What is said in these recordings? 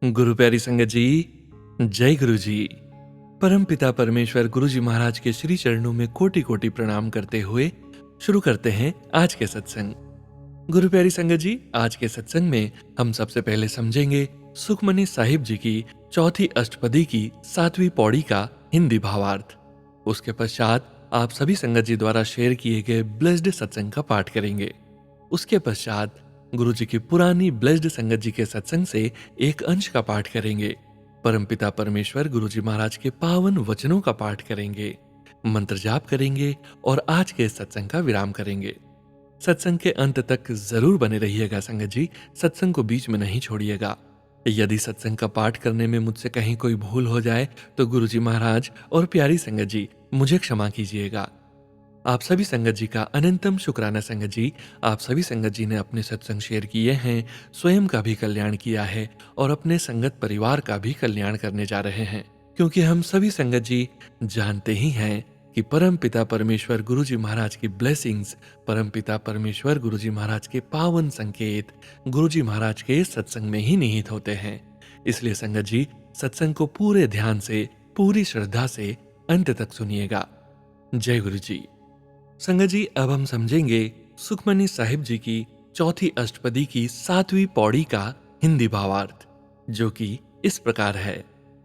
गुरु प्यारी संगत जी, जय गुरु जी। परम पिता परमेश्वर गुरु जी महाराज के श्री चरणों में कोटि कोटि प्रणाम करते हुए शुरू करते हैं आज के सत्संग। गुरु प्यारी संगत जी, आज के सत्संग में हम सबसे पहले समझेंगे सुखमनी साहिब जी की चौथी अष्टपदी की 7वीं पौड़ी का हिंदी भावार्थ। उसके पश्चात आप सभी संगत जी द्वारा शेयर किए गए ब्लेस्ड सत्संग का पाठ करेंगे। उसके पश्चात गुरु जी की पुरानी ब्लेस्ड संगत जी के सत्संग से एक अंश का पाठ करेंगे। परमपिता परमेश्वर गुरु जी महाराज के पावन वचनों का पाठ करेंगे, मंत्र जाप करेंगे और आज के सत्संग का विराम करेंगे। सत्संग के अंत तक जरूर बने रहिएगा संगत जी, सत्संग को बीच में नहीं छोड़िएगा। यदि सत्संग का पाठ करने में मुझसे कहीं कोई भूल हो जाए तो गुरु जी महाराज और प्यारी संगत जी मुझे क्षमा कीजिएगा। आप सभी संगत जी का अनंतम शुक्राना संगत जी। आप सभी संगत जी ने अपने सत्संग शेयर किए हैं, स्वयं का भी कल्याण किया है और अपने संगत परिवार का भी कल्याण करने जा रहे हैं, क्योंकि हम सभी संगत जी जानते ही हैं कि परम पिता परमेश्वर गुरु जी महाराज की ब्लेसिंग्स, परम पिता परमेश्वर गुरु जी महाराज के पावन संकेत गुरु जी महाराज के सत्संग में ही निहित होते हैं। इसलिए संगत जी, सत्संग को पूरे ध्यान से, पूरी श्रद्धा से अंत तक सुनिएगा। जय गुरु जी। संगत जी, अब हम समझेंगे सुखमनी साहिब जी की चौथी अष्टपदी की 7वीं पौड़ी का हिंदी भावार्थ, जो कि इस प्रकार है।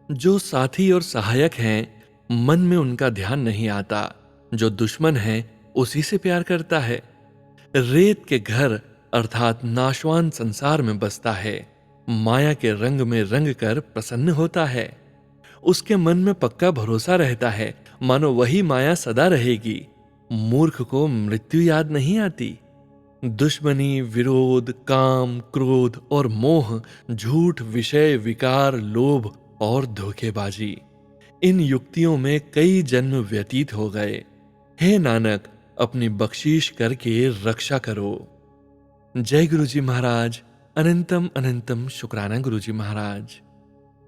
जो साथी और सहायक हैं, मन में उनका ध्यान नहीं आता। जो दुश्मन है, उसी से प्यार करता है। रेत के घर अर्थात नाशवान संसार में बसता है, माया के रंग में रंग कर प्रसन्न होता है। उसके मन में पक्का भरोसा रहता है, मानो वही माया सदा रहेगी। मूर्ख को मृत्यु याद नहीं आती। दुश्मनी, विरोध, काम, क्रोध और मोह, झूठ, विषय, विकार, लोभ और धोखेबाजी, इन युक्तियों में कई जन्म व्यतीत हो गए। हे नानक, अपनी बख्शीश करके रक्षा करो। जय गुरु जी महाराज। अनंतम अनंतम शुक्राना गुरु जी महाराज।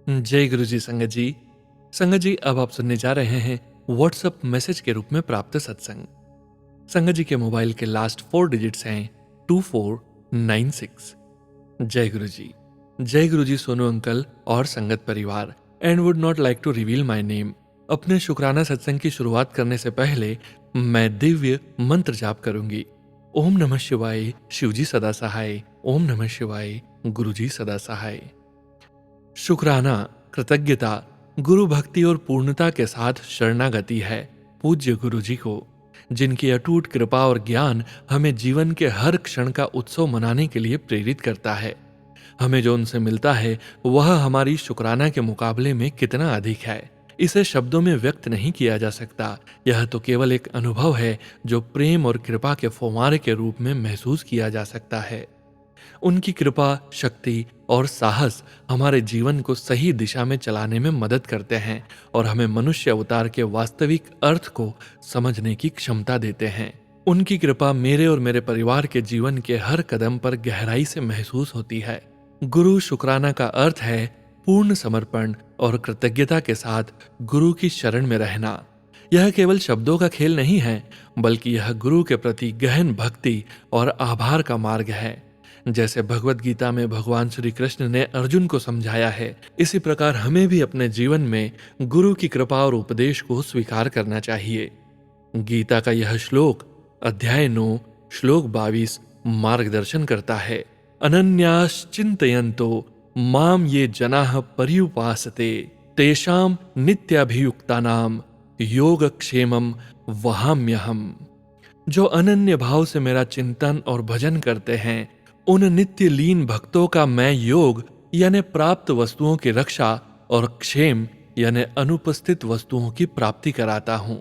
जय गुरु जी संगत जी। संगत जी, अब आप सुनने जा रहे हैं व्हाट्सएप मैसेज के रूप में प्राप्त सत्संग। संगत जी के मोबाइल के लास्ट 4 डिजिट्स हैं 2496। जय गुरु जी। जय गुरु जी सोनू अंकल और संगत परिवार। And would not like to reveal my name. अपने शुक्राना सत्संग की शुरुआत करने से पहले मैं दिव्य मंत्र जाप करूंगी। ओम नमः शिवाय, शिवजी सदा सहाय। ओम नमः शिवाय, गुरु जी सदा सहाय। शुक्राना, कृतज्ञता, गुरु भक्ति और पूर्णता के साथ शरणागति है पूज्य गुरु जी को, जिनकी अटूट कृपा और ज्ञान हमें जीवन के हर क्षण का उत्सव मनाने के लिए प्रेरित करता है। हमें जो उनसे मिलता है वह हमारी शुक्राना के मुकाबले में कितना अधिक है, इसे शब्दों में व्यक्त नहीं किया जा सकता। यह तो केवल एक अनुभव है जो प्रेम और कृपा के फव्वारे के रूप में महसूस किया जा सकता है। उनकी कृपा, शक्ति और साहस हमारे जीवन को सही दिशा में चलाने में मदद करते हैं और हमें मनुष्य अवतार के वास्तविक अर्थ को समझने की क्षमता देते हैं। उनकी कृपा मेरे और मेरे परिवार के जीवन के हर कदम पर गहराई से महसूस होती है। गुरु शुक्राना का अर्थ है पूर्ण समर्पण और कृतज्ञता के साथ गुरु की शरण में रहना। यह केवल शब्दों का खेल नहीं है, बल्कि यह गुरु के प्रति गहन भक्ति और आभार का मार्ग है। जैसे भगवत गीता में भगवान श्री कृष्ण ने अर्जुन को समझाया है, इसी प्रकार हमें भी अपने जीवन में गुरु की कृपा और उपदेश को स्वीकार करना चाहिए। गीता का यह श्लोक अध्याय 9 श्लोक 22 मार्गदर्शन करता है। अनन्याश्चिन्तयन्तो माम ये जनाः पर्युपासते तेषां नित्याभियुक्तानां योगक्षेमं वहाम्यहम्। जो अनन्य भाव से मेरा चिंतन और भजन करते हैं, उन नित्य लीन भक्तों का मैं योग यानी प्राप्त वस्तुओं की रक्षा और क्षेम यानी अनुपस्थित वस्तुओं की प्राप्ति कराता हूं।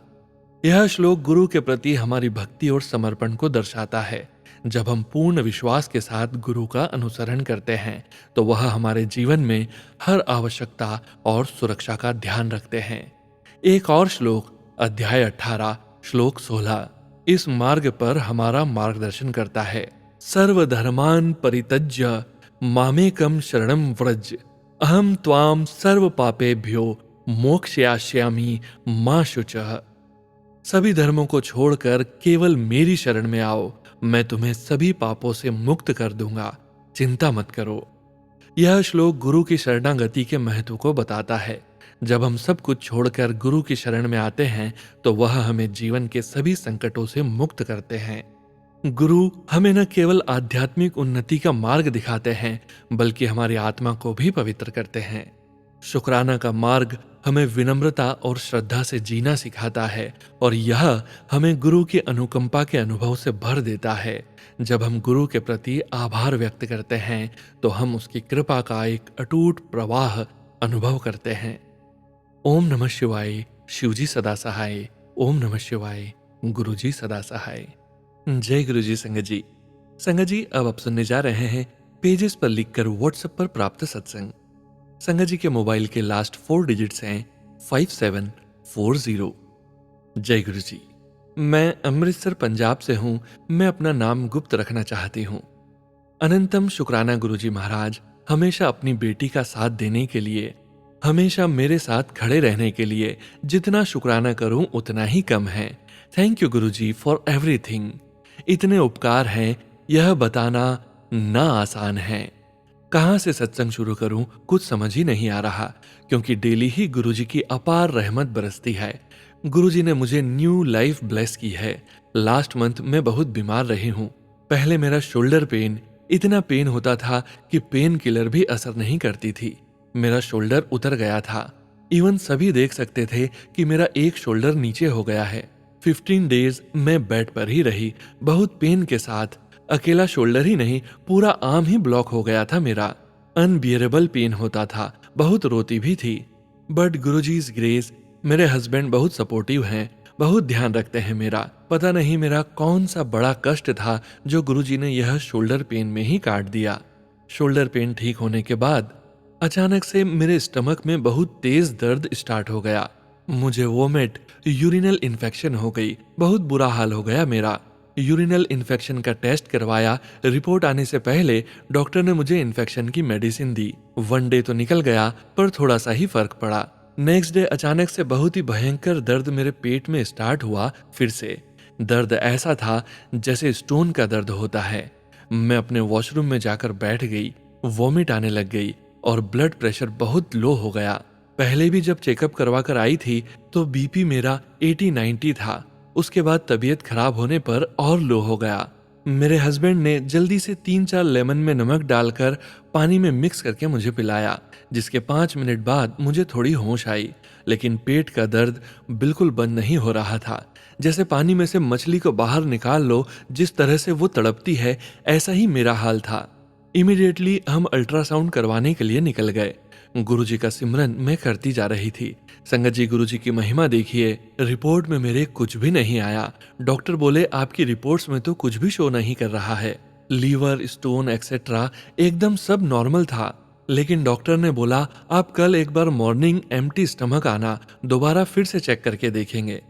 यह श्लोक गुरु के प्रति हमारी भक्ति और समर्पण को दर्शाता है। जब हम पूर्ण विश्वास के साथ गुरु का अनुसरण करते हैं तो वह हमारे जीवन में हर आवश्यकता और सुरक्षा का ध्यान रखते हैं। एक और श्लोक अध्याय 18 श्लोक 16 इस मार्ग पर हमारा मार्गदर्शन करता है। सर्वधर्मान् परित्यज्य मामेकं शरणं व्रज अहम त्वां सर्व पापेभ्यो मोक्षयास्यामि मा शुचः। सभी धर्मों को छोड़कर केवल मेरी शरण में आओ, मैं तुम्हें सभी पापों से मुक्त कर दूंगा, चिंता मत करो। यह श्लोक गुरु की शरणागति के महत्व को बताता है। जब हम सब कुछ छोड़कर गुरु की शरण में आते हैं तो वह हमें जीवन के सभी संकटों से मुक्त करते हैं। गुरु हमें न केवल आध्यात्मिक उन्नति का मार्ग दिखाते हैं बल्कि हमारी आत्मा को भी पवित्र करते हैं। शुक्राना का मार्ग हमें विनम्रता और श्रद्धा से जीना सिखाता है और यह हमें गुरु की अनुकंपा के अनुभव से भर देता है। जब हम गुरु के प्रति आभार व्यक्त करते हैं तो हम उसकी कृपा का एक अटूट प्रवाह अनुभव करते हैं। ओम नमः शिवाय। शिवजी सदा सहाय। ओम नमः शिवाय। गुरुजी सदा सहाय। जय गुरुजी। संगत जी, अब आप सुनने जा रहे हैं पेजेस पर लिखकर व्हाट्सएप पर प्राप्त सत्संग। संगत जी के मोबाइल के लास्ट 4 डिजिट्स हैं 5740। जय गुरुजी। मैं अमृतसर पंजाब से हूं। मैं अपना नाम गुप्त रखना चाहती हूं। अनंतम शुक्राना गुरुजी महाराज हमेशा अपनी बेटी का साथ देने के लिए, हमेशा मेरे साथ खड़े रहने के लिए जितना शुक्राना करूं उतना ही कम है। Thank you Guruji for everything. इतने उपकार हैं, यह बताना ना आसान है। कहां से सत्संग शुरू करूं कुछ समझ ही नहीं आ रहा, क्योंकि डेली ही गुरुजी की अपार रहमत बरसती है। गुरुजी ने मुझे न्यू लाइफ ब्लेस की है। लास्ट मंथ मैं बहुत बीमार रही हूं। पहले मेरा शोल्डर पेन, इतना पेन होता था कि पेन किलर भी असर नहीं करती थी। मेरा शोल्डर उतर गया था। इवन सभी देख सकते थे कि मेरा एक शोल्डर नीचे हो गया है। 15 डेज मैं बेड पर ही रही, बहुत पेन के साथ। अकेला शोल्डर ही नहीं, पूरा आर्म ही ब्लॉक हो गया था मेरा। अनबियरेबल पेन होता था, बहुत रोती भी थी। बट गुरुजीज ग्रेस, मेरे हस्बैंड बहुत सपोर्टिव हैं, बहुत ध्यान रखते हैं मेरा। पता नहीं मेरा कौन सा बड़ा कष्ट था जो गुरुजी ने यह शोल्डर पेन में ही काट दिया। शोल्डर पेन ठीक होने के बाद अचानक से मेरे स्टमक में बहुत तेज दर्द स्टार्ट हो गया। मुझे वोमिट, यूरिनल इन्फेक्शन हो गई। बहुत बुरा हाल हो गया मेरा। यूरिनल इन्फेक्शन का टेस्ट करवाया। रिपोर्ट आने से पहले डॉक्टर ने मुझे इन्फेक्शन की मेडिसिन दी। 1 डे तो निकल गया पर थोड़ा सा ही फर्क पड़ा। नेक्स्ट डे अचानक से बहुत ही भयंकर दर्द मेरे पेट में स्टार्ट हुआ। फिर से दर्द ऐसा था जैसे स्टोन का दर्द होता है। मैं अपने वॉशरूम में जाकर बैठ गई। वॉमिट आने लग गई और ब्लड प्रेशर बहुत लो हो गया। पहले भी जब चेकअप करवा कर आई थी तो बीपी मेरा 80-90 था। उसके बाद तबीयत खराब होने पर और लो हो गया। मेरे हस्बैंड ने जल्दी से 3-4 लेमन में नमक डालकर पानी में मिक्स करके मुझे पिलाया, जिसके 5 मिनट बाद मुझे थोड़ी होश आई। लेकिन पेट का दर्द बिल्कुल बंद नहीं हो रहा था। जैसे पानी में से मछली को बाहर निकाल लो, जिस तरह से वो तड़पती है, ऐसा ही मेरा हाल था। इमीडिएटली हम अल्ट्रासाउंड करवाने के लिए निकल गए। गुरुजी का सिमरन मैं करती जा रही थी। संगत जी, गुरुजी की महिमा देखिए। रिपोर्ट में मेरे कुछ भी नहीं आया। डॉक्टर बोले आपकी रिपोर्ट्स में तो कुछ भी शो नहीं कर रहा है। लीवर, स्टोन एक्सेट्रा एकदम सब नॉर्मल था। लेकिन डॉक्टर ने बोला आप कल एक बार मॉर्निंग एम्प्टी स्टमक आना, दोबारा फिर से चेक करके देखेंगे।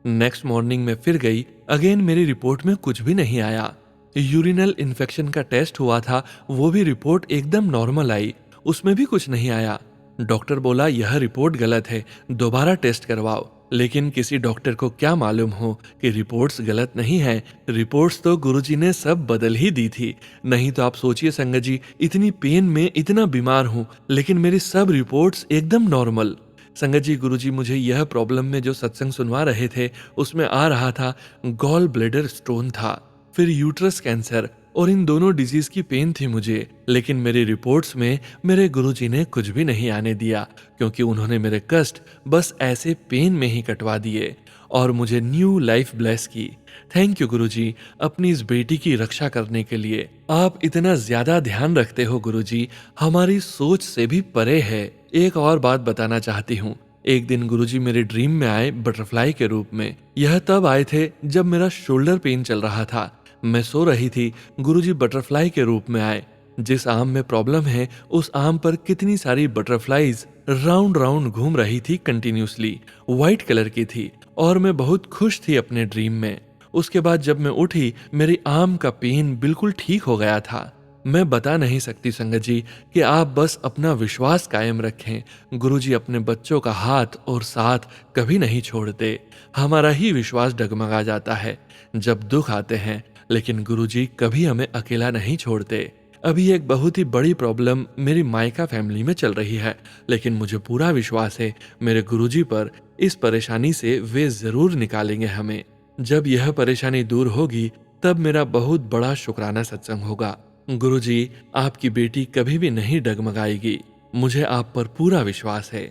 नेक्स्ट मॉर्निंग में फिर गई। अगेन मेरी रिपोर्ट में कुछ भी नहीं आया। यूरिनल इन्फेक्शन का टेस्ट हुआ था, वो भी रिपोर्ट एकदम नॉर्मल आई, उसमें भी कुछ नहीं आया। डॉक्टर बोला यह रिपोर्ट गलत है, दोबारा टेस्ट करवाओ। लेकिन किसी डॉक्टर को क्या मालूम हो कि रिपोर्ट्स गलत नहीं है। रिपोर्ट्स तो गुरुजी ने सब बदल ही दी थी। नहीं तो आप सोचिए संगत जी, इतनी पेन में इतना बीमार हूँ लेकिन मेरी सब रिपोर्ट्स एकदम नॉर्मल। संगत जी, गुरुजी मुझे यह प्रॉब्लम में जो सत्संग सुनवा रहे थे उसमें आ रहा था गॉल ब्लैडर स्टोन था, फिर यूट्रस कैंसर, और इन दोनों डिजीज की पेन थी मुझे। लेकिन मेरी रिपोर्ट्स में मेरे गुरुजी ने कुछ भी नहीं आने दिया, क्योंकि उन्होंने मेरे कष्ट बस ऐसे पेन में ही कटवा दिए और मुझे न्यू लाइफ ब्लेस की। थैंक यू गुरुजी, अपनी इस बेटी की रक्षा करने के लिए। आप इतना ज्यादा ध्यान रखते हो गुरुजी, हमारी सोच से भी परे है। एक और बात बताना चाहती हूँ। एक दिन गुरुजी मेरे ड्रीम में आए बटरफ्लाई के रूप में। यह तब आए थे जब मेरा शोल्डर पेन चल रहा था। मैं सो रही थी, गुरुजी बटरफ्लाई के रूप में आए। जिस आम में प्रॉब्लम है उस आम पर कितनी सारी बटरफ्लाईज राउंड राउंड घूम रही थी कंटिन्यूसली। व्हाइट कलर की थी और मैं बहुत खुश थी अपने ड्रीम में। उसके बाद जब मैं उठी, मेरी आम का पेन बिल्कुल ठीक हो गया था। मैं बता नहीं सकती संगत जी कि आप बस अपना विश्वास कायम रखें। गुरुजी अपने बच्चों का हाथ और साथ कभी नहीं छोड़ते। हमारा ही विश्वास डगमगा जाता है जब दुख आते हैं, लेकिन गुरुजी कभी हमें अकेला नहीं छोड़ते। अभी एक बहुत ही बड़ी प्रॉब्लम मेरी मायका फैमिली में चल रही है, लेकिन मुझे पूरा विश्वास है मेरे गुरुजी पर। इस परेशानी से वे जरूर निकालेंगे हमें। जब यह परेशानी दूर होगी तब मेरा बहुत बड़ा शुक्राना सत्संग होगा। गुरुजी, आपकी बेटी कभी भी नहीं डगमगाएगी। मुझे आप पर पूरा विश्वास है।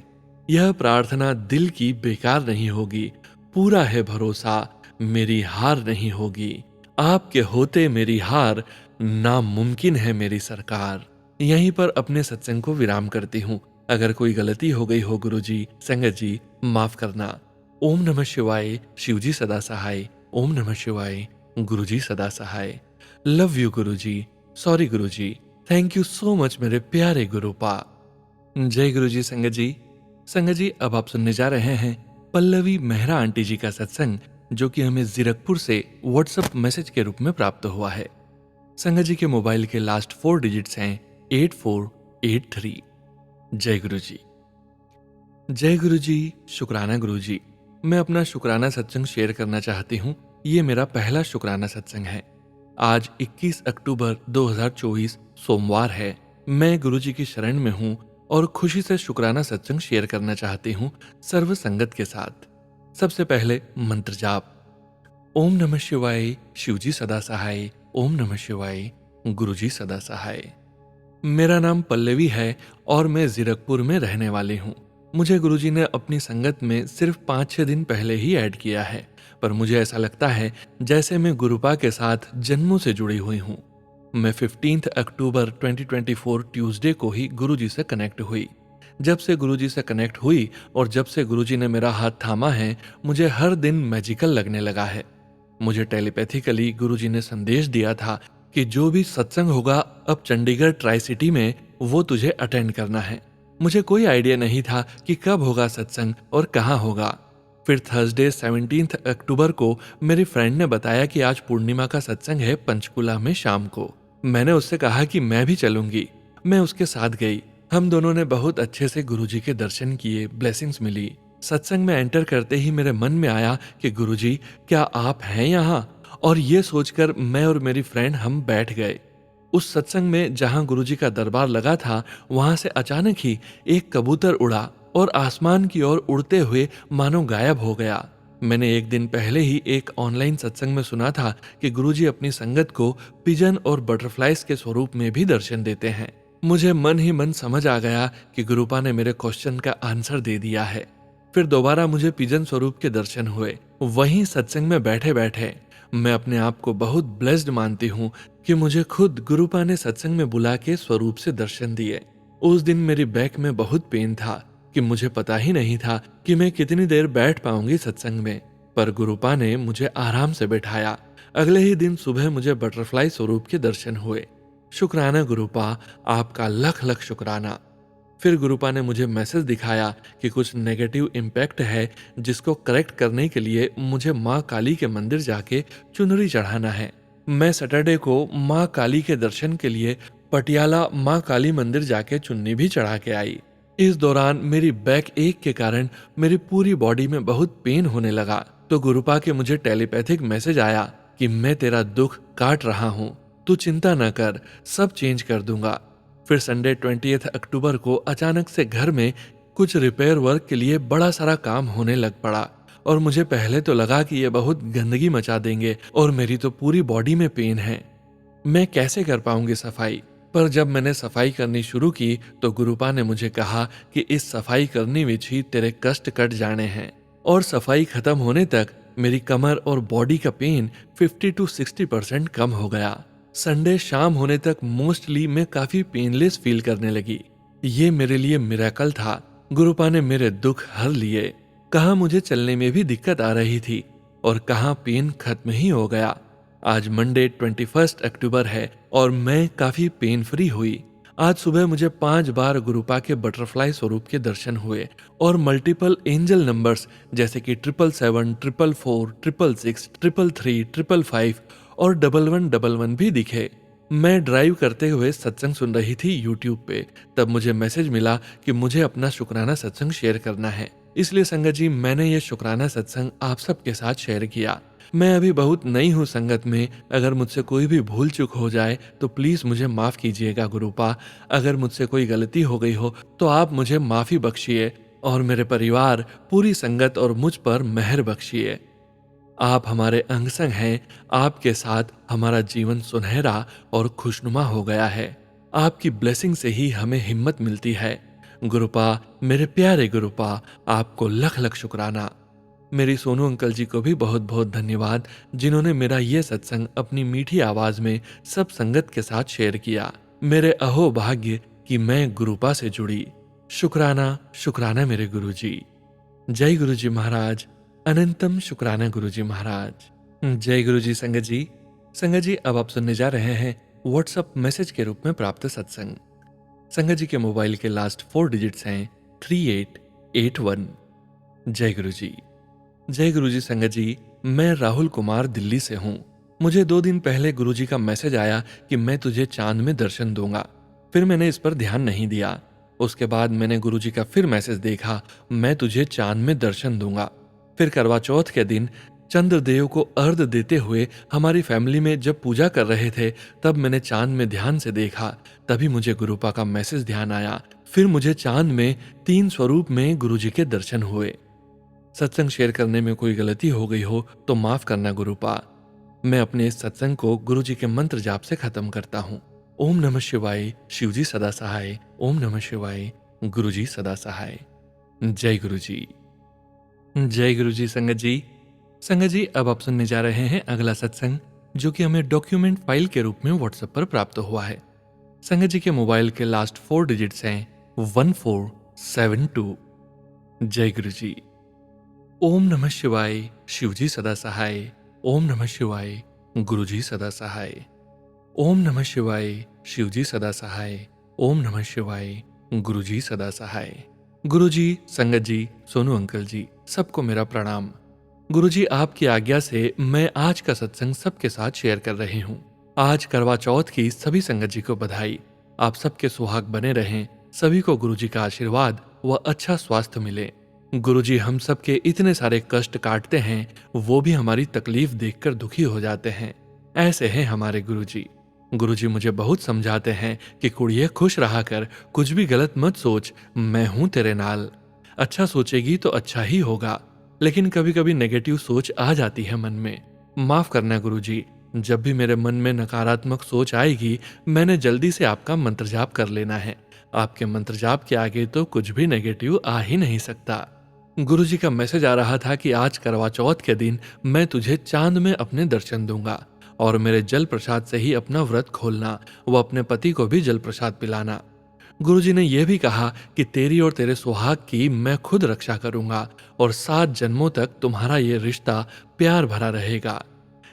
यह प्रार्थना दिल की बेकार नहीं होगी। पूरा है भरोसा, मेरी हार नहीं होगी। आपके होते मेरी हार नामुमकिन है मेरी सरकार। यहीं पर अपने सत्संग को विराम करती हूँ। अगर कोई गलती हो गई हो गुरुजी, संगत जी, माफ करना। ओम नमः शिवाय। शिवजी सदा सहाय। ओम नमः शिवाय। गुरुजी सदा सहाय। Love you Guruji. Sorry Guruji. Thank you so much मेरे प्यारे गुरुपा। जय गुरुजी संगत जी। संगत जी, अब आप सुनने जा रहे हैं पल्लवी मेहरा आंटी जी का सत्संग, जो कि हमें जीरकपुर से व्हाट्सएप मैसेज के रूप में प्राप्त हुआ है। संगत जी के मोबाइल के लास्ट 4 डिजिट्स हैं 8483। जय गुरु जी। जय गुरु जी। शुक्राना गुरु जी। मैं अपना शुक्राना सत्संग शेयर करना चाहती हूँ। ये मेरा पहला शुक्राना सत्संग है। आज 21 अक्टूबर 2024 सोमवार है। मैं गुरु जी की शरण में हूँ और खुशी से शुक्राना सत्संग शेयर करना चाहती हूँ सर्व संगत के साथ। सबसे पहले मंत्र जाप। ओम नमः शिवाय। शिवजी सदा सहाय। ओम नमः शिवाय। गुरुजी सदा सहाय। मेरा नाम पल्लवी है और मैं जीरकपुर में रहने वाली हूँ। मुझे गुरुजी ने अपनी संगत में सिर्फ 5-6 दिन पहले ही ऐड किया है, पर मुझे ऐसा लगता है जैसे मैं गुरुपा के साथ जन्मों से जुड़ी हुई हूँ। मैं 15 अक्टूबर 2024 ट्यूसडे को ही गुरुजी से कनेक्ट हुई। जब से गुरुजी से कनेक्ट हुई और जब से गुरुजी ने मेरा हाथ थामा है, मुझे हर दिन मैजिकल लगने लगा है। मुझे टेलीपैथिकली गुरुजी ने संदेश दिया था कि जो भी सत्संग होगा अब चंडीगढ़ ट्राई सिटी में, वो तुझे अटेंड करना है। मुझे कोई आइडिया नहीं था कि कब होगा सत्संग और कहाँ होगा। फिर थर्सडे 17 अक्टूबर को मेरी फ्रेंड ने बताया कि आज पूर्णिमा का सत्संग है पंचकुला में शाम को। मैंने उससे कहा कि मैं भी चलूंगी। मैं उसके साथ गई। हम दोनों ने बहुत अच्छे से गुरुजी के दर्शन किए, ब्लेसिंग्स मिली। सत्संग में एंटर करते ही मेरे मन में आया कि गुरुजी, क्या आप हैं यहाँ? और ये सोचकर मैं और मेरी फ्रेंड हम बैठ गए। उस सत्संग में जहां गुरुजी का दरबार लगा था, वहां से अचानक ही एक कबूतर उड़ा और आसमान की ओर उड़ते हुए मानो गायब हो गया। मैंने एक दिन पहले ही एक ऑनलाइन सत्संग में सुना था कि गुरुजी अपनी संगत को पिजन और बटरफ्लाइज के स्वरूप में भी दर्शन देते हैं। मुझे मन ही मन समझ आ गया कि गुरुपा ने मेरे क्वेश्चन का आंसर दे दिया है। फिर दोबारा मुझे पिजन स्वरूप के दर्शन हुए, वहीं सत्संग में बैठे बैठे। मैं अपने आप को बहुत ब्लेस्ड मानती हूँ कि मुझे खुद गुरुपा ने सत्संग में बुला के स्वरूप से दर्शन दिए। उस दिन मेरी बैक में बहुत पेन था कि मुझे पता ही नहीं था कि मैं कितनी देर बैठ पाऊंगी सत्संग में, पर गुरुपा ने मुझे आराम से बैठाया। अगले ही दिन सुबह मुझे बटरफ्लाई स्वरूप के दर्शन हुए। शुक्राना गुरुपा, आपका लख लख शुक्राना। फिर गुरुपा ने मुझे मैसेज दिखाया कि कुछ नेगेटिव इम्पैक्ट है, जिसको करेक्ट करने के लिए मुझे माँ काली के मंदिर जाके चुनरी चढ़ाना है। मैं सैटरडे को माँ काली के दर्शन के लिए पटियाला माँ काली मंदिर जाके चुन्नी भी चढ़ा के आई। इस दौरान मेरी बैक एक के कारण मेरी पूरी बॉडी में बहुत पेन होने लगा, तो गुरुपा के मुझे टेलीपैथिक मैसेज आया कि मैं तेरा दुख काट रहा हूँ, तू चिंता न कर, सब चेंज कर दूंगा। फिर संडे 20 अक्टूबर को अचानक से घर में कुछ रिपेयर वर्क के लिए बड़ा सारा काम होने लग पड़ा और मुझे पहले तो लगा कि ये बहुत गंदगी मचा देंगे और मेरी तो पूरी बॉडी में पेन है, मैं कैसे कर पाऊंगी सफाई। पर जब मैंने सफाई करनी शुरू की तो गुरुपा ने मुझे कहा कि इस सफाई करने में ही तेरे कष्ट कट जाने हैं। और सफाई खत्म होने तक मेरी कमर और बॉडी का पेन 50-60% कम हो गया। संडे शाम होने तक मोस्टली मैं काफी पेनलेस फील करने लगी। ये मेरे लिए मिरेकल था। गुरुपा ने मेरे दुख हर लिए। कहाँ मुझे चलने में भी दिक्कत आ रही थी और कहाँ पेन खत्म ही हो गया। आज मंडे 21 अक्टूबर है और मैं काफी पेन फ्री हुई। आज सुबह मुझे 5 बार गुरुपा के बटरफ्लाई स्वरूप के दर्शन हुए और मल्टीपल एंजल नंबर्स जैसे कि 777, 444, 666, 333, 555 और 1111 भी दिखे। मैं ड्राइव करते हुए सत्संग सुन रही थी यूट्यूब पे, तब मुझे मैसेज मिला कि मुझे अपना शुक्राना सत्संग शेयर करना है। इसलिए संगत जी, मैंने ये शुक्राना सत्संग आप सबके साथ शेयर किया। मैं अभी बहुत नई हूँ संगत में, अगर मुझसे कोई भी भूल चूक हो जाए तो प्लीज मुझे माफ कीजिएगा गुरुपा। अगर मुझसे कोई गलती हो गई हो तो आप मुझे माफी बख्शिए और मेरे परिवार, पूरी संगत और मुझ पर मेहर बख्शिए। आप हमारे अंग संग हैं, आपके साथ हमारा जीवन सुनहरा और खुशनुमा हो गया है। आपकी ब्लेसिंग से ही हमें हिम्मत मिलती है। गुरुपा, मेरे प्यारे गुरुपा, आपको लख लख शुक्राना। मेरी सोनू अंकल जी को भी बहुत बहुत धन्यवाद, जिन्होंने मेरा ये सत्संग अपनी मीठी आवाज में सब संगत के साथ शेयर किया। मेरे अहो भाग्य कि मैं गुरुपा से जुड़ी। शुक्राना शुक्राना मेरे गुरुजी। जय गुरुजी महाराज। अनंतम शुक्राना गुरुजी महाराज। जय गुरुजी संगत जी। संगत जी, अब आप सुनने जा रहे हैं व्हाट्सएप मैसेज के रूप में प्राप्त सत्संग। संगत जी के मोबाइल के लास्ट 4 डिजिट्स हैं 3881। जय गुरुजी। जय गुरुजी संगत जी, मैं राहुल कुमार दिल्ली से हूँ। मुझे 2 दिन पहले गुरुजी का मैसेज आया कि मैं तुझे चांद में दर्शन दूंगा। फिर मैंने इस पर ध्यान नहीं दिया। उसके बाद मैंने गुरुजी का फिर मैसेज देखा, मैं तुझे चांद में दर्शन दूंगा। फिर करवा चौथ के दिन चंद्रदेव को अर्घ्य देते हुए हमारी फैमिली में जब पूजा कर रहे थे, तब मैंने चांद में ध्यान से देखा। तभी मुझे गुरुपा का मैसेज ध्यान आया। फिर मुझे चांद में 3 स्वरूप में गुरुजी के दर्शन हुए। सत्संग शेयर करने में कोई गलती हो गई हो तो माफ करना गुरुपा। मैं अपने इस सत्संग को गुरुजी के मंत्र जाप से खत्म करता हूँ। ओम नमः शिवाय, शिवजी सदा सहाय। ओम नमः शिवाय, गुरुजी सदा सहाय। जय गुरुजी। जय गुरुजी संगत जी। संगत जी, अब आप सुनने जा रहे हैं अगला सत्संग, जो कि हमें डॉक्यूमेंट फाइल के रूप में व्हाट्सएप पर प्राप्त हुआ है। संगत जी के मोबाइल के लास्ट 4 डिजिट्स हैं 1472। जय गुरुजी। ओम नमः शिवाय, शिवजी सदा सहाय। ओम नमः शिवाय, गुरुजी सदा सहाय। ओम नमः शिवाय, शिवजी सदा सहाय। ओम नमः शिवाय, गुरुजी सदा सहाय। गुरुजी, संगत जी, सोनू अंकल जी, सबको मेरा प्रणाम। गुरुजी, आपकी आज्ञा से मैं आज का सत्संग सबके साथ शेयर कर रही हूँ। आज करवा चौथ की सभी संगत जी को बधाई। आप सबके सुहाग बने रहें। सभी को गुरुजी का आशीर्वाद व अच्छा स्वास्थ्य मिले। गुरुजी, हम सबके इतने सारे कष्ट काटते हैं, वो भी हमारी तकलीफ देखकर दुखी हो जाते हैं। ऐसे हैं हमारे गुरुजी। गुरुजी मुझे बहुत समझाते हैं कि कुड़िए खुश रहा कर, कुछ भी गलत मत सोच, मैं हूं तेरे नाल। अच्छा सोचेगी तो अच्छा ही होगा, लेकिन कभी कभी नेगेटिव सोच आ जाती है मन में। माफ करना गुरुजी, जब भी मेरे मन में नकारात्मक सोच आएगी, मैंने जल्दी से आपका मंत्र जाप कर लेना है। आपके मंत्र जाप के आगे तो कुछ भी नेगेटिव आ ही नहीं सकता। गुरुजी का मैसेज आ रहा था कि आज करवा चौथ के दिन मैं तुझे चांद में अपने दर्शन दूंगा और मेरे जल प्रसाद से ही अपना व्रत खोलना व अपने पति को भी जल प्रसाद पिलाना। गुरुजी ने यह भी कहा कि तेरी और तेरे सुहाग की मैं खुद रक्षा करूंगा और 7 जन्मों तक तुम्हारा ये रिश्ता प्यार भरा रहेगा।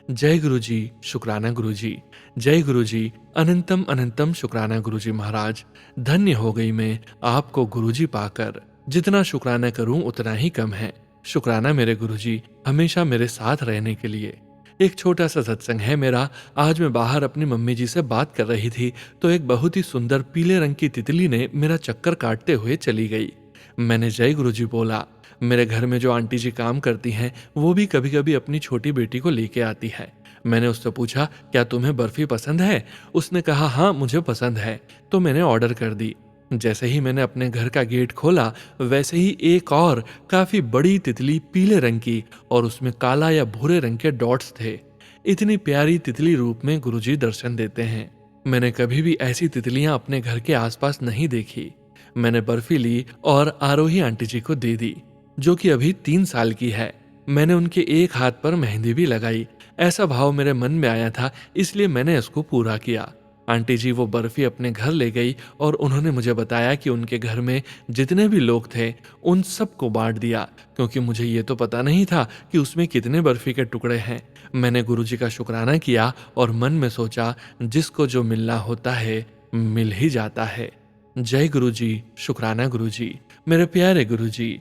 जय गुरुजी, शुक्राना गुरुजी। जय गुरुजी, अनंतम अनंतम शुक्राना गुरुजी महाराज। धन्य हो गई मैं आपको गुरुजी पाकर। जितना शुक्राना करूं उतना ही कम है। शुक्राना मेरे गुरुजी, हमेशा मेरे साथ रहने के लिए। एक छोटा सा सत्संग है मेरा। आज मैं बाहर अपनी मम्मी जी से बात कर रही थी तो एक बहुत ही सुंदर पीले रंग की तितली ने मेरा चक्कर काटते हुए चली गई। मैंने जय गुरुजी बोला। मेरे घर में जो आंटी जी काम करती हैं, वो भी कभी कभी अपनी छोटी बेटी को लेके आती है। मैंने उससे पूछा, क्या तुम्हें बर्फी पसंद है? उसने कहा, हाँ मुझे पसंद है। तो मैंने ऑर्डर कर दी। जैसे ही मैंने अपने घर का गेट खोला, वैसे ही एक और काफी बड़ी तितली पीले रंग की और उसमें काला या भूरे रंग के डॉट्स थे। इतनी प्यारी तितली रूप में गुरुजी दर्शन देते हैं। मैंने कभी भी ऐसी तितलियां अपने घर के आसपास नहीं देखी। मैंने बर्फी ली और आरोही आंटी जी को दे दी, जो कि अभी 3 साल की है। मैंने उनके एक हाथ पर मेहंदी भी लगाई। ऐसा भाव मेरे मन में आया था, इसलिए मैंने इसको पूरा किया। आंटी जी वो बर्फी अपने घर ले गई और उन्होंने मुझे बताया कि उनके घर में जितने भी लोग थे उन सबको बांट दिया, क्योंकि मुझे ये तो पता नहीं था कि उसमें कितने बर्फी के टुकड़े हैं। मैंने गुरुजी का शुक्राना किया और मन में सोचा, जिसको जो मिलना होता है मिल ही जाता है। जय गुरुजी, शुक्राना गुरुजी, मेरे प्यारे गुरुजी।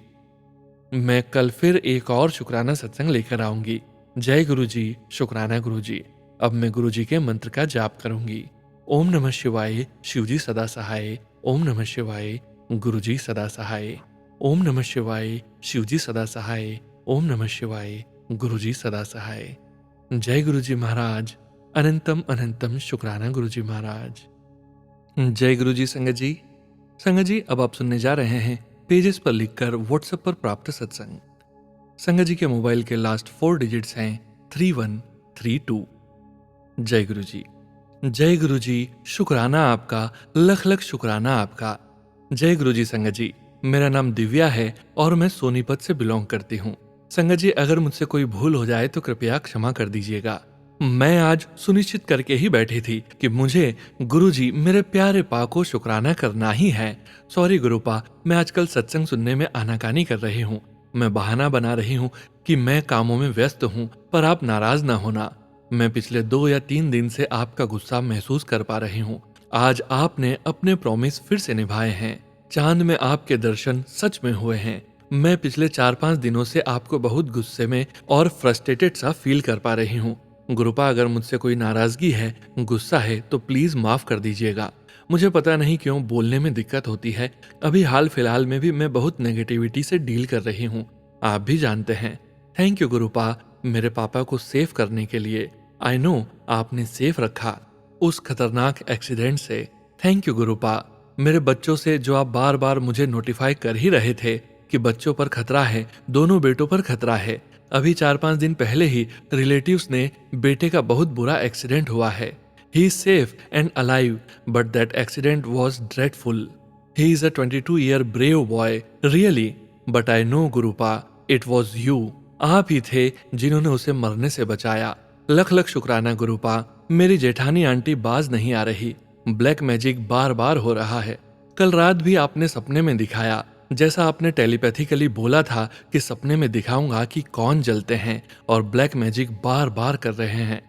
मैं कल फिर एक और शुक्राना सत्संग लेकर आऊंगी। जय गुरुजी, शुक्राना गुरुजी। अब मैं गुरुजी के मंत्र का जाप करूंगी। ओम नमः शिवाय, शिवजी सदा सहाय। ओम नमः शिवाय, गुरुजी सदा सहाय। ओम नमः शिवाय, शिवजी सदा सहाय। ओम नमः शिवाय, गुरुजी सदा सहाय। जय गुरुजी महाराज। अनंतम अनंतम शुक्राना गुरुजी महाराज। जय गुरुजी संगत जी। संगत जी, अब आप सुनने जा रहे हैं पेजेस पर लिखकर व्हाट्सएप पर प्राप्त सत्संग। संगत जी के मोबाइल के लास्ट 4 डिजिट्स हैं 3132। जय गुरुजी। जय गुरुजी, शुक्राना आपका, लख लख शुक्राना आपका। जय गुरुजी संगत जी, मेरा नाम दिव्या है और मैं सोनीपत से बिलोंग करती हूँ। संगत जी, अगर मुझसे कोई भूल हो जाए तो कृपया क्षमा कर दीजिएगा। मैं आज सुनिश्चित करके ही बैठी थी कि मुझे गुरुजी मेरे प्यारे पा को शुक्राना करना ही है। सॉरी गुरुपा, मैं आजकल सत्संग सुनने में आनाकानी कर रही हूँ। मैं बहाना बना रही हूँ कि मैं कामों में व्यस्त हूँ, पर आप नाराज ना होना। मैं पिछले 2 या 3 दिन से आपका गुस्सा महसूस कर पा रही हूँ। आज आपने अपने प्रॉमिस फिर से निभाए हैं। चांद में आपके दर्शन सच में हुए हैं। मैं पिछले 4-5 दिनों से आपको बहुत गुस्से में और फ्रस्ट्रेटेड सा फील कर पा रही हूँ। गुरुपा, अगर मुझसे कोई नाराजगी है, गुस्सा है तो प्लीज माफ कर दीजिएगा। मुझे पता नहीं क्यों बोलने में दिक्कत होती है। अभी हाल फिलहाल में भी मैं बहुत नेगेटिविटी से डील कर रही हूँ, आप भी जानते हैं। थैंक यू गुरुपा, मेरे पापा को सेफ करने के लिए। आई नो आपने सेफ रखा उस खतरनाक एक्सीडेंट से। Thank you गुरुपा। मेरे बच्चों से जो आप बार बार मुझे नोटिफाई कर ही रहे थे कि बच्चों पर खतरा है, दोनों बेटों पर खतरा है। अभी 4-5 दिन पहले ही रिलेटिव्स ने बेटे का बहुत बुरा एक्सीडेंट हुआ है। He is safe and alive, but that accident was dreadful. He is a 22-year brave boy, really, but I know गुरुपा, it was you. आप ही थे जिन्होंने उसे मरने से बचाया। लख लख शुक्राना गुरुपा। मेरी जेठानी आंटी बाज नहीं आ रही। ब्लैक मैजिक बार बार हो रहा है। कल रात भी आपने सपने में दिखाया, जैसा आपने टेलीपैथिकली बोला था कि सपने में दिखाऊंगा कि कौन जलते हैं, और ब्लैक मैजिक बार बार कर रहे हैं।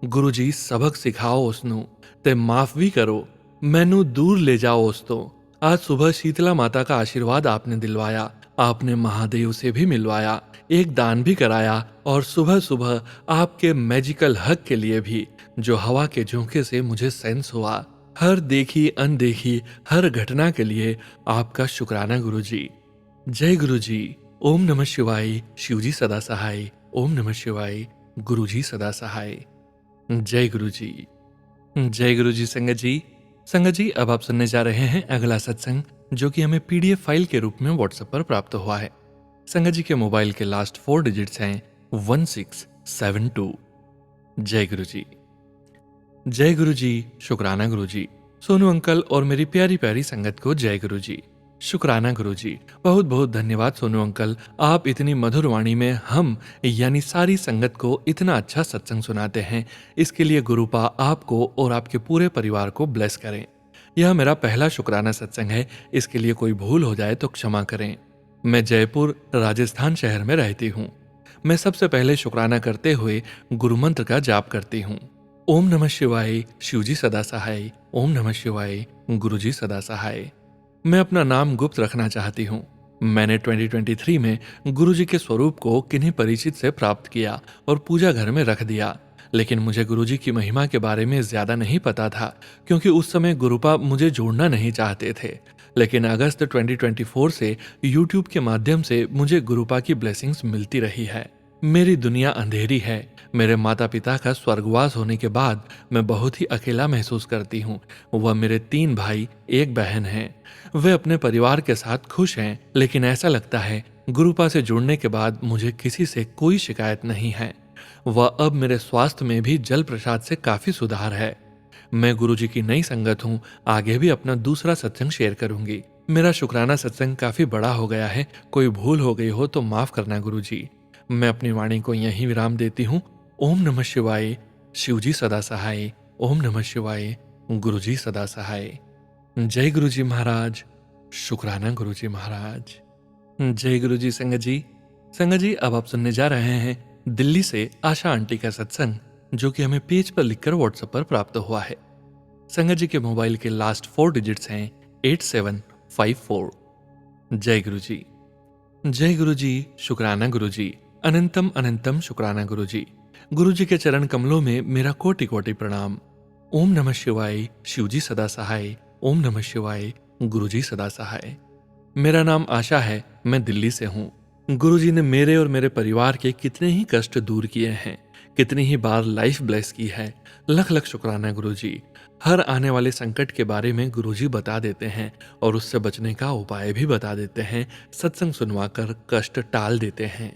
गुरुजी, सबक सिखाओ उसनु, ते माफ भी करो, मैनू दूर ले जाओ उस्तो। आज सुबह शीतला माता का आशीर्वाद आपने दिलवाया, आपने महादेव से भी मिलवाया, एक दान भी कराया, और सुबह सुबह आपके मैजिकल हक के लिए भी, जो हवा के झोंके से मुझे सेंस हुआ। हर देखी अनदेखी हर घटना के लिए आपका शुक्राना गुरुजी। जय गुरुजी। ओम नमः शिवाय, शिवजी सदा सहाय। ओम नमः शिवाय, गुरुजी सदा सहाय। जय गुरुजी। जय गुरुजी संगत जी। संगत जी, अब आप सुनने जा रहे हैं अगला सत्संग, जो कि हमें पीडीएफ फाइल के रूप में व्हाट्सएप पर प्राप्त हुआ है। संगत जी के मोबाइल के लास्ट 4 डिजिट्स हैं 1672। जय गुरुजी। जय गुरुजी, शुक्राना गुरुजी। सोनू अंकल और मेरी प्यारी प्यारी संगत को जय गुरुजी। शुक्राना गुरुजी। बहुत बहुत धन्यवाद सोनू अंकल, आप इतनी मधुर वाणी में हम यानी सारी संगत को इतना अच्छा सत्संग सुनाते हैं। इसके लिए गुरुपा आपको और आपके पूरे परिवार को ब्लेस करें। यह मेरा पहला शुक्राना सत्संग है, इसके लिए कोई भूल हो जाए तो क्षमा करें। मैं जयपुर राजस्थान शहर में रहती हूँ। मैं सबसे पहले शुक्राना करते हुए गुरु मंत्र का जाप करती हूँ। ओम नमः शिवाय, शिवजी सदा सहाय। ओम नमः शिवाय, गुरुजी सदा सहाय। मैं अपना नाम गुप्त रखना चाहती हूँ। मैंने 2023 में गुरुजी के स्वरूप को किन्हीं परिचित से प्राप्त किया और पूजा घर में रख दिया, लेकिन मुझे गुरुजी की महिमा के बारे में ज्यादा नहीं पता था, क्योंकि उस समय गुरुपा मुझे जोड़ना नहीं चाहते थे। लेकिन अगस्त 2024 से यूट्यूब के माध्यम से मुझे गुरुपा की ब्लेसिंग्स मिलती रही है। मेरी दुनिया अंधेरी है। मेरे माता पिता का स्वर्गवास होने के बाद मैं बहुत ही अकेला महसूस करती हूँ। वह मेरे 3 भाई 1 बहन हैं। वे अपने परिवार के साथ खुश हैं, लेकिन ऐसा लगता है गुरुपा से जुड़ने के बाद मुझे किसी से कोई शिकायत नहीं है। वह अब मेरे स्वास्थ्य में भी जल प्रसाद से काफी सुधार है। मैं गुरुजी की नई संगत हूँ। आगे भी अपना दूसरा सत्संग शेयर करूंगी। मेरा शुक्राना सत्संग काफी बड़ा हो गया है, कोई भूल हो गई हो तो माफ करना गुरुजी। मैं अपनी वाणी को यहीं विराम देती हूँ। ओम नमः शिवाय, शिवजी सदा सहाय। ओम नमः शिवाय, गुरुजी सदा सहाय। जय गुरुजी महाराज। शुक्राना गुरुजी महाराज। जय गुरुजी संगत जी। संगत जी, अब आप सुनने जा रहे हैं दिल्ली से आशा आंटी का सत्संग, जो कि हमें पेज पर लिखकर व्हाट्सएप पर प्राप्त हुआ है। संगत जी के मोबाइल के लास्ट 4 डिजिट्स हैं 8754। जय गुरुजी। जय गुरुजी, शुक्राना गुरुजी। अनंतम अनंतम शुक्राना गुरुजी। गुरुजी के चरण कमलों में मेरा कोटि कोटि प्रणाम। ओम नमः शिवाय, शिवजी सदा सहाय। ओम नमः शिवाय, गुरुजी सदा सहाय। मेरा नाम आशा है, मैं दिल्ली से हूँ। गुरुजी ने मेरे और मेरे परिवार के कितने ही कष्ट दूर किए हैं, कितनी ही बार लाइफ ब्लेस की है। लख लख शुक्राना गुरुजी। हर आने वाले संकट के बारे में गुरुजी बता देते हैं और उससे बचने का उपाय भी बता देते हैं। सत्संग सुनवाकर कष्ट टाल देते हैं।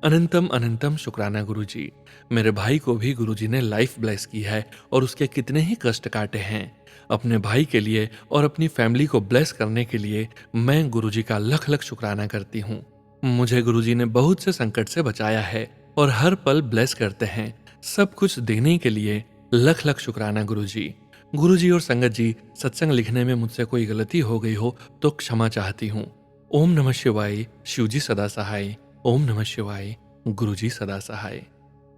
अनंतम अनंतम शुक्राना गुरुजी। मेरे भाई को भी गुरुजी ने लाइफ ब्लेस की है और उसके कितने ही कष्ट काटे हैं। अपने भाई के लिए और अपनी फैमिली को ब्लेस करने के लिए मैं गुरुजी का लख लख शुक्राना करती हूँ। मुझे गुरुजी ने बहुत से संकट से बचाया है और हर पल ब्लेस करते हैं। सब कुछ देने के लिए लख लख शुक्राना गुरुजी। गुरुजी और संगत जी, सत्संग लिखने में मुझसे कोई गलती हो गई हो तो क्षमा चाहती हूँ। ओम नमः शिवाय। शिवजी सदा सहाय। ओम नमः शिवाय। गुरुजी सदा सहाय।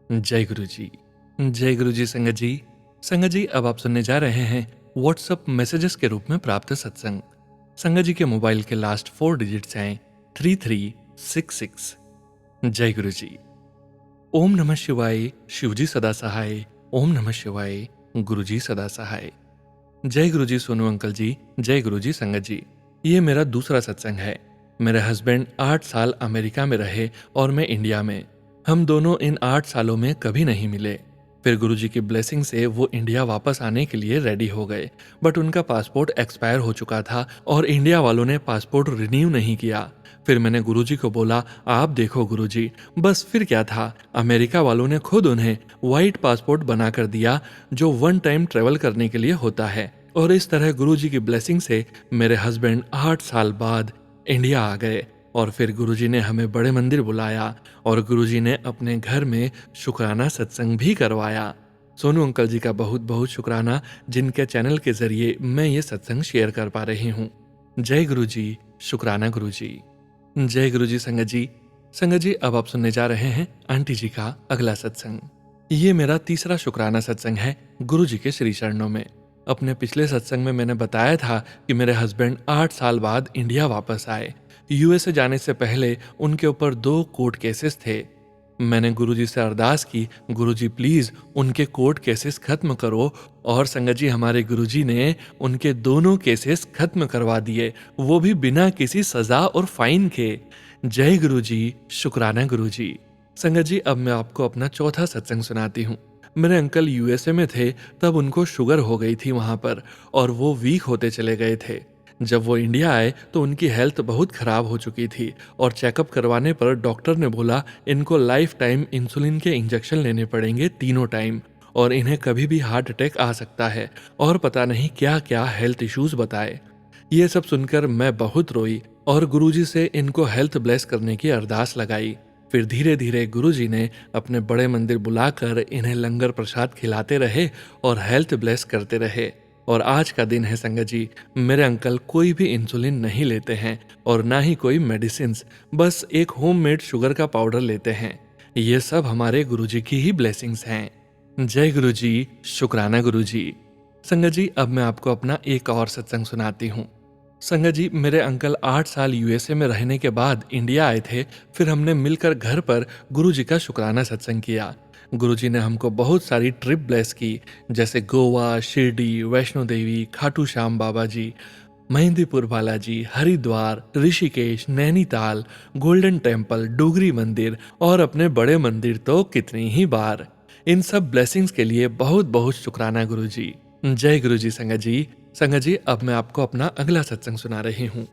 जय गुरुजी। जय गुरुजी। संगत जी, संगत जी, अब आप सुनने जा रहे हैं व्हाट्सएप मैसेजेस के रूप में प्राप्त सत्संग। संगत जी के मोबाइल के लास्ट 4 डिजिट्स हैं 3366। जय गुरुजी। ओम नमः शिवाय। शिवजी सदा सहाय। ओम नमः शिवाय। गुरुजी सदा सहाय। जय गुरुजी सोनू अंकल जी। जय गुरुजी संगत जी। ये मेरा दूसरा सत्संग है। मेरे हस्बैंड 8 साल अमेरिका में रहे और मैं इंडिया में। हम दोनों इन 8 सालों में कभी नहीं मिले। फिर गुरुजी की ब्लेसिंग से वो इंडिया वापस आने के लिए रेडी हो गए, बट उनका पासपोर्ट एक्सपायर हो चुका था और इंडिया वालों ने पासपोर्ट रिन्यू नहीं किया। फिर मैंने गुरुजी को बोला, आप देखो गुरुजी, बस फिर क्या था, अमेरिका वालों ने खुद उन्हें वाइट पासपोर्ट बना कर दिया जो 1 टाइम ट्रेवल करने के लिए होता है। और इस तरह गुरुजी की ब्लेसिंग से मेरे हस्बैंड 8 साल बाद इंडिया आ गए। और फिर गुरुजी ने हमें बड़े मंदिर बुलाया और गुरुजी ने अपने घर में शुक्राना सत्संग भी करवाया। सोनू अंकल जी का बहुत बहुत शुक्राना, जिनके चैनल के जरिए मैं ये सत्संग शेयर कर पा रही हूँ। जय गुरुजी। शुक्राना गुरुजी। जय गुरुजी संगत जी। संगत जी, अब आप सुनने जा रहे हैं आंटी जी का अगला सत्संग। ये मेरा तीसरा शुक्राना सत्संग है गुरुजी के श्री चरणों में। अपने पिछले सत्संग में मैंने बताया था कि मेरे हस्बैंड 8 साल बाद इंडिया वापस आए। यूएसए जाने से पहले उनके ऊपर 2 कोर्ट केसेस थे। मैंने गुरुजी से अरदास की, गुरुजी प्लीज उनके कोर्ट केसेस खत्म करो। और संगत जी, हमारे गुरुजी ने उनके दोनों केसेस खत्म करवा दिए, वो भी बिना किसी सजा और फाइन के। जय गुरुजी। शुक्राना गुरुजी। संगत जी, अब मैं आपको अपना चौथा सत्संग सुनाती हूँ। मेरे अंकल यूएसए में थे, तब उनको शुगर हो गई थी वहां पर और वो वीक होते चले गए थे। जब वो इंडिया आए तो उनकी हेल्थ बहुत खराब हो चुकी थी और चेकअप करवाने पर डॉक्टर ने बोला इनको लाइफ टाइम इंसुलिन के इंजेक्शन लेने पड़ेंगे 3 टाइम और इन्हें कभी भी हार्ट अटैक आ सकता है और पता नहीं क्या क्या हेल्थ इश्यूज बताए। ये सब सुनकर मैं बहुत रोई और गुरुजी से इनको हेल्थ ब्लेस करने की अरदास लगाई। फिर धीरे धीरे गुरुजी ने अपने बड़े मंदिर बुलाकर इन्हें लंगर प्रसाद खिलाते रहे और हेल्थ ब्लेस करते रहे। और आज का दिन है संगत जी, मेरे अंकल कोई भी इंसुलिन नहीं लेते हैं और ना ही कोई मेडिसिन, बस एक होममेड शुगर का पाउडर लेते हैं। ये सब हमारे गुरुजी की ही ब्लेसिंग्स हैं। जय गुरुजी। शुक्राना गुरुजी। संगत जी, अब मैं आपको अपना एक और सत्संग सुनाती हूँ। संगत जी, मेरे अंकल 8 साल यूएसए में रहने के बाद इंडिया आए थे। फिर हमने मिलकर घर पर गुरुजी का शुक्राना सत्संग किया। गुरुजी ने हमको बहुत सारी ट्रिप ब्लेस की, जैसे गोवा, शिरडी, वैष्णो देवी, खाटू श्याम बाबा जी, मेहंदीपुर बालाजी, हरिद्वार, ऋषिकेश, नैनीताल, गोल्डन टेम्पल, डोगरी मंदिर और अपने बड़े मंदिर तो कितनी ही बार। इन सब ब्लेसिंग्स के लिए बहुत बहुत शुक्राना गुरुजी। जय गुरुजी। संगत जी, संगत जी, अब मैं आपको अपना अगला सत्संग सुना रही हूँ।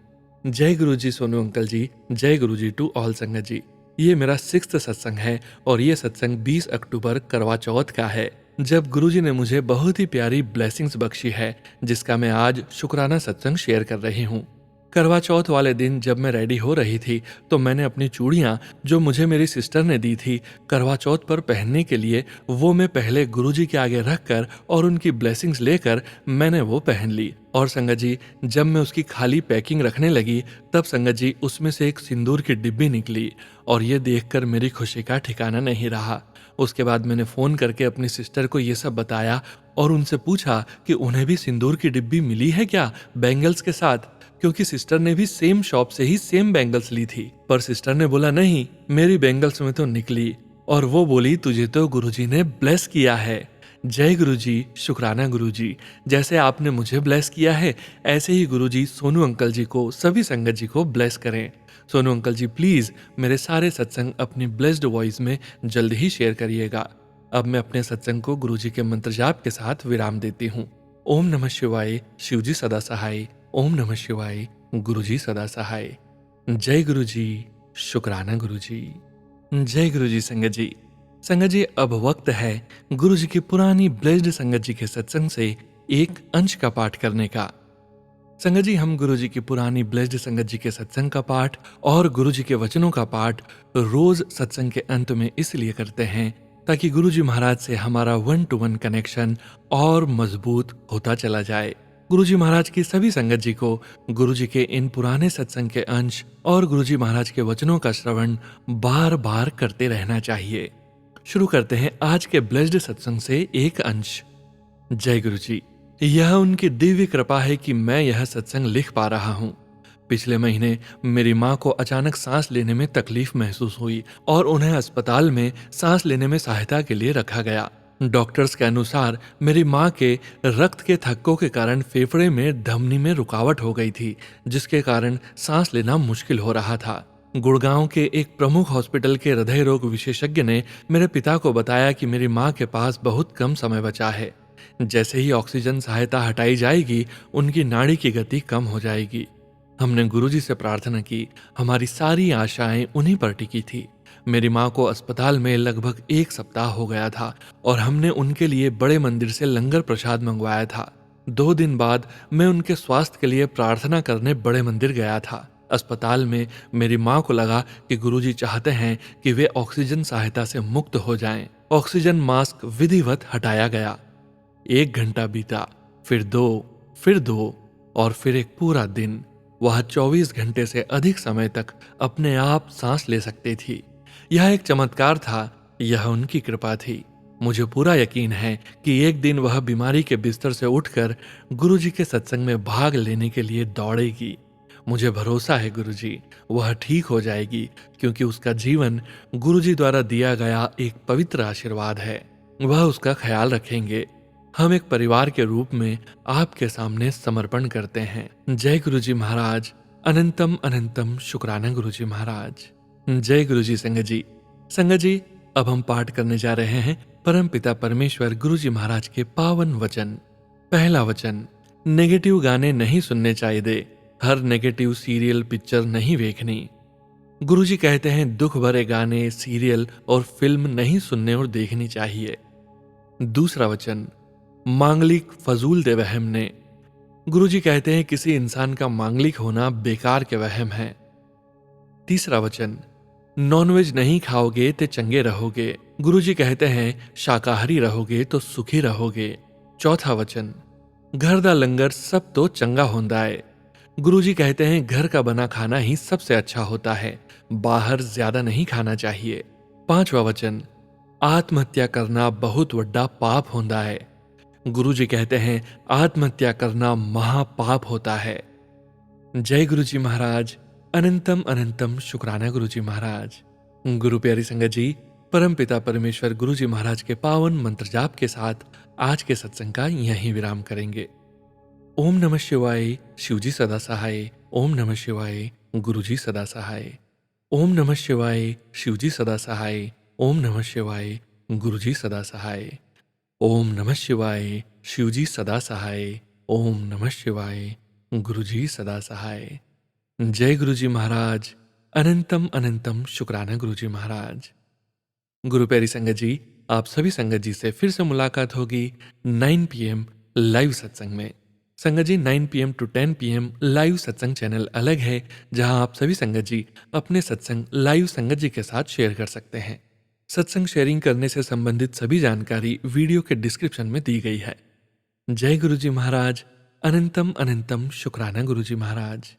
जय गुरुजी सोनू अंकल जी। जय गुरुजी टू ऑल संगत जी। ये मेरा 6th सत्संग है और ये सत्संग 20 अक्टूबर करवा चौथ का है, जब गुरुजी ने मुझे बहुत ही प्यारी ब्लेसिंग्स बख्शी है, जिसका मैं आज शुक्राना सत्संग शेयर कर रही हूँ। करवा चौथ वाले दिन जब मैं रेडी हो रही थी तो मैंने अपनी चूड़ियाँ जो मुझे मेरी सिस्टर ने दी थी करवा चौथ पर पहनने के लिए, वो मैं पहले गुरुजी के आगे रखकर और उनकी ब्लेसिंग्स लेकर मैंने वो पहन ली। और संगत जी, जब मैं उसकी खाली पैकिंग रखने लगी तब संगत जी उसमें से एक सिंदूर की डिब्बी निकली और ये देखकर मेरी खुशी का ठिकाना नहीं रहा। उसके बाद मैंने फ़ोन करके अपनी सिस्टर को ये सब बताया और उनसे पूछा कि उन्हें भी सिंदूर की डिब्बी मिली है क्या बैंगल्स के साथ, क्योंकि सिस्टर ने भी सेम शॉप से ही सेम बैंगल्स ली थी। पर सिस्टर ने बोला नहीं, मेरी बैंगल्स में तो निकली। और वो बोली तुझे तो गुरुजी ने ब्लेस किया है। जय गुरुजी। शुक्राना गुरुजी। जैसे आपने मुझे ब्लेस किया है ऐसे ही गुरुजी सोनू अंकल जी को, सभी संगत जी को ब्लेस करें। सोनू अंकल जी प्लीज मेरे सारे सत्संग अपनी ब्लेस्ड वॉइस में जल्द ही शेयर करिएगा। अब मैं अपने सत्संग को गुरुजी के मंत्र जाप के साथ विराम देती हूँ। ओम नमः शिवाय, शिवजी सदा सहाय। ओम नमः शिवाय, गुरुजी सदा सहाय। जय गुरुजी, शुक्राना गुरुजी। जय गुरुजी संगत जी। संगत जी, अब वक्त है गुरुजी की पुरानी ब्लेस्ड संगत जी के सत्संग से एक अंश का पाठ करने का। संगत जी, हम गुरुजी की पुरानी ब्लेस्ड संगत जी के सत्संग का पाठ और गुरुजी के वचनों का पाठ रोज सत्संग के अंत में इसलिए करते हैं ताकि गुरुजी महाराज से हमारा 1-to-1 कनेक्शन और मजबूत होता चला जाए। गुरुजी महाराज की सभी संगत जी को गुरुजी के इन पुराने सत्संग के अंश और गुरुजी महाराज के वचनों का श्रवण बार बार करते रहना चाहिए। शुरू करते हैं आज के ब्लेस्ड सत्संग से एक अंश। जय गुरुजी। यह उनकी दिव्य कृपा है कि मैं यह सत्संग लिख पा रहा हूँ। पिछले महीने मेरी माँ को अचानक सांस लेने में तकलीफ महसूस हुई और उन्हें अस्पताल में सांस लेने में सहायता के लिए रखा गया। डॉक्टर्स के अनुसार मेरी माँ के रक्त के थक्कों के कारण फेफड़े में धमनी में रुकावट हो गई थी, जिसके कारण सांस लेना मुश्किल हो रहा था। गुड़गांव के एक प्रमुख हॉस्पिटल के हृदय रोग विशेषज्ञ ने मेरे पिता को बताया कि मेरी माँ के पास बहुत कम समय बचा है। जैसे ही ऑक्सीजन सहायता हटाई जाएगी, उनकी नाड़ी की गति कम हो जाएगी। हमने गुरुजी से प्रार्थना की। हमारी सारी आशाएं उन्हीं पर टिकी थी। मेरी माँ को अस्पताल में लगभग 1 सप्ताह हो गया था और हमने उनके लिए बड़े मंदिर से लंगर प्रसाद मंगवाया था। 2 दिन बाद मैं उनके स्वास्थ्य के लिए प्रार्थना करने बड़े मंदिर गया था। अस्पताल में मेरी माँ को लगा कि गुरुजी चाहते हैं कि वे ऑक्सीजन सहायता से मुक्त हो जाएं। ऑक्सीजन मास्क विधिवत हटाया गया। 1 घंटा बीता, फिर 2 और फिर एक पूरा दिन। वह 24 घंटे से अधिक समय तक अपने आप सांस ले सकती थी। यह एक चमत्कार था, यह उनकी कृपा थी। मुझे पूरा यकीन है कि एक दिन वह बीमारी के बिस्तर से उठकर गुरुजी के सत्संग में भाग लेने के लिए दौड़ेगी। मुझे भरोसा है गुरुजी, वह ठीक हो जाएगी, क्योंकि उसका जीवन गुरुजी द्वारा दिया गया एक पवित्र आशीर्वाद है। वह उसका ख्याल रखेंगे। हम एक परिवार के रूप में आपके सामने समर्पण करते हैं। जय गुरुजी महाराज। अनंतम अनंतम शुक्राना गुरुजी महाराज। जय गुरुजी संगत जी। संगत जी, अब हम पाठ करने जा रहे हैं परम पिता परमेश्वर गुरुजी महाराज के पावन वचन। पहला वचन, नेगेटिव गाने नहीं सुनने चाहिए। हर नेगेटिव सीरियल पिक्चर नहीं देखनी। गुरुजी कहते हैं दुख भरे गाने, सीरियल और फिल्म नहीं सुनने और देखनी चाहिए। दूसरा वचन, मांगलिक फजूल दे वहम ने। गुरुजी कहते हैं किसी इंसान का मांगलिक होना बेकार के वहम है। तीसरा वचन, नॉनवेज नहीं खाओगे तो चंगे रहोगे। गुरुजी कहते हैं शाकाहारी रहोगे तो सुखी रहोगे। चौथा वचन, घर दा लंगर सब तो चंगा होंदा है। गुरुजी कहते हैं घर का बना खाना ही सबसे अच्छा होता है, बाहर ज्यादा नहीं खाना चाहिए। पांचवा वचन, आत्महत्या करना बहुत वड्डा पाप होंदा है। गुरुजी कहते हैं आत्महत्या करना महापाप होता है। जय गुरुजी महाराज। अनंतम अनंतम शुक्राना गुरुजी महाराज। गुरु प्यारी संगत जी, परम पिता परमेश्वर गुरुजी महाराज के पावन मंत्र जाप के साथ आज के सत्संग का यहीं विराम करेंगे। ओम नमः शिवाय, शिवजी सदा सहाय। ओम नमः शिवाय, गुरुजी सदा सहाय। ओम नमः शिवाय, शिवजी सदा सहाय। ओम नमः शिवाय, गुरुजी सदा सहाय। ओम नमः शिवाय, शिवजी सदा सहाय। ओम नमः शिवाय, गुरुजी सदा सहाय। जय गुरुजी महाराज। अनंतम अनंतम शुक्राना गुरुजी महाराज। गुरु प्यारी संगत जी, आप सभी संगत जी से फिर से मुलाकात होगी 9 PM लाइव सत्संग में। संगत जी, 9 PM to 10 PM लाइव सत्संग चैनल अलग है, जहां आप सभी संगत जी अपने सत्संग लाइव संगत जी के साथ शेयर कर सकते हैं। सत्संग शेयरिंग करने से संबंधित सभी जानकारी वीडियो के डिस्क्रिप्शन में दी गई है। जय गुरुजी महाराज। अनंतम अनंतम शुक्राना गुरुजी महाराज।